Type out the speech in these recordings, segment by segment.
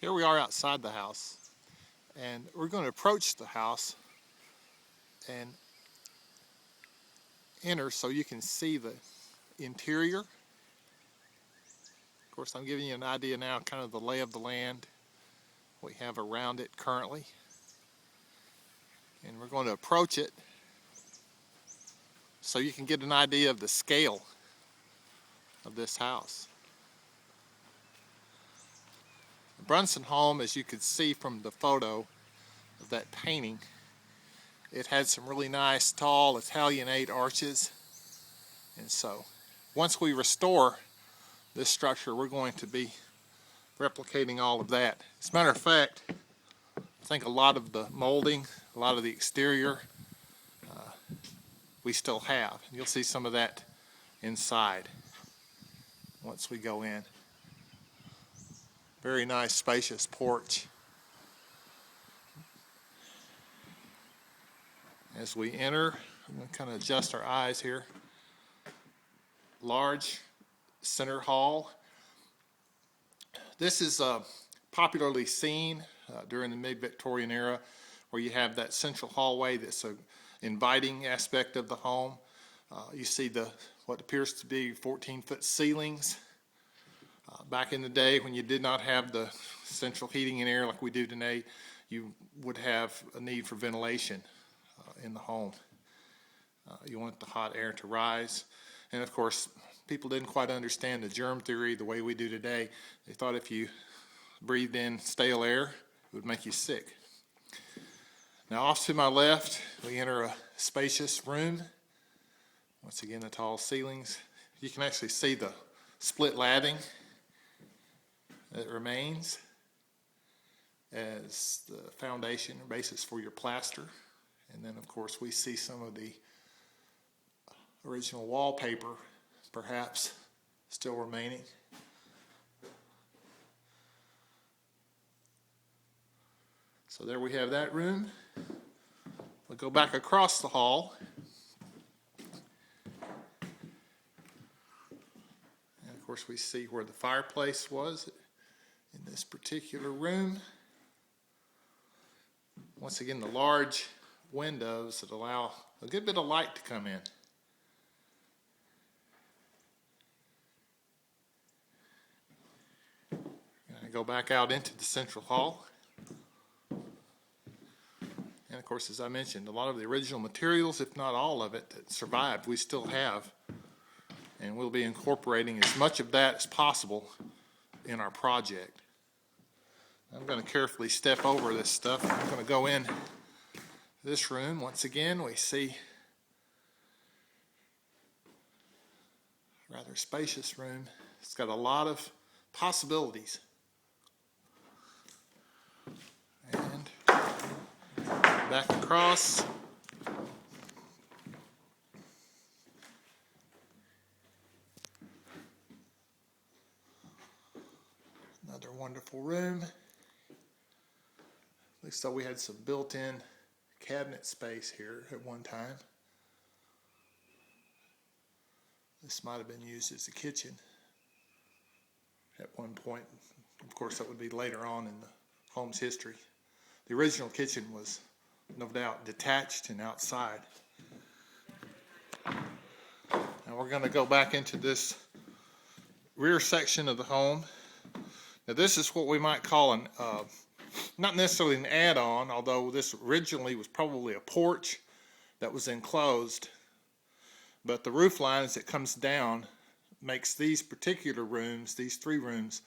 Here we are outside the house, and we're going to approach the house and enter so you can see the interior. Of course, I'm giving you an idea now, kind of the lay of the land we have around it currently. And we're going to approach it so you can get an idea of the scale of this house. The Brunson home, as you could see from the photo of that painting, it had some really nice tall Italianate arches. And so once we restore this structure, we're going to be replicating all of that. As a matter of fact, I think a lot of the molding, a lot of the exterior, we still have. You'll see some of that inside once we go in. Very nice, spacious porch. As we enter, I'm going to kind of adjust our eyes here. Large center hall. This is popularly seen during the mid-Victorian era, where you have that central hallway that's an inviting aspect of the home. You see what appears to be 14-foot ceilings. Back in the day, when you did not have the central heating and air like we do today, you would have a need for ventilation in the home. You want the hot air to rise. And of course, people didn't quite understand the germ theory the way we do today. They thought if you breathed in stale air, it would make you sick. Now, off to my left, we enter a spacious room. Once again, the tall ceilings. You can actually see the split lathing that remains as the foundation or basis for your plaster. And then, of course, we see some of the original wallpaper, perhaps, still remaining. So there we have that room. We'll go back across the hall. And of course, we see where the fireplace was in this particular room. Once again, the large windows that allow a good bit of light to come in. And I go back out into the central hall. And of course, as I mentioned, a lot of the original materials, if not all of it, that survived, we still have. And we'll be incorporating as much of that as possible in our project. I'm going to carefully step over this stuff. I'm going to go in this room. Once again, we see a rather spacious room. It's got a lot of possibilities. And back across. Another wonderful room. Looks like we had some built-in cabinet space here at one time. This might have been used as a kitchen at one point. Of course, that would be later on in the home's history. The original kitchen was, no doubt, detached and outside. Now we're going to go back into this rear section of the home. Now this is what we might call not necessarily an add-on, although this originally was probably a porch that was enclosed. But the roof line, as it comes down, makes these particular rooms, these three rooms,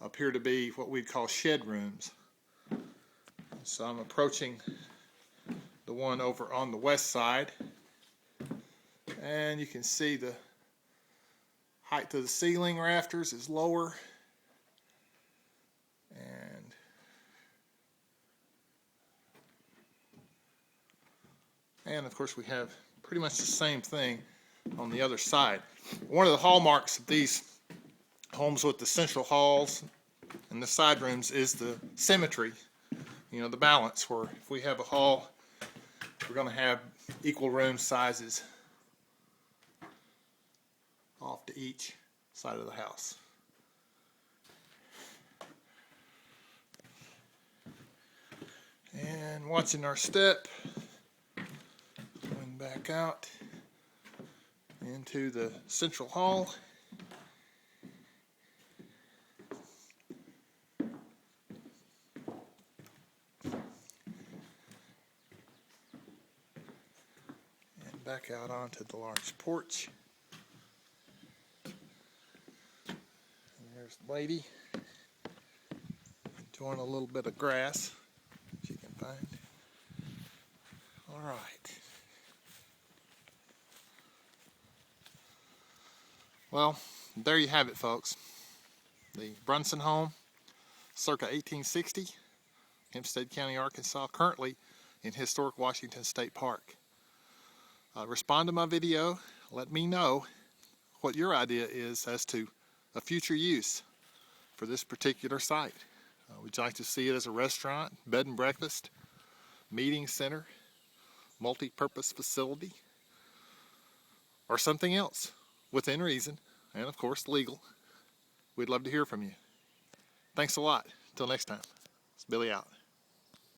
appear to be what we'd call shed rooms. So I'm approaching the one over on the west side, and you can see the height of the ceiling rafters is lower, and of course we have pretty much the same thing on the other side. One of the hallmarks of these homes with the central halls and the side rooms is the symmetry, the balance, where if we have a hall, we're going to have equal room sizes off to each side of the house. watching our step. Going back out into the central hall. And back out onto the large porch. And there's the lady enjoying a little bit of grass she can find. All right. Well, there you have it, folks. The Brunson home, circa 1860, Hempstead County, Arkansas, currently in historic Washington State Park. Respond to my video. Let me know what your idea is as to a future use for this particular site. Would you like to see it as a restaurant, bed and breakfast, meeting center, multi-purpose facility, or something else within reason and, of course, legal? We'd love to hear from you. Thanks a lot. Until next time, it's Billy out.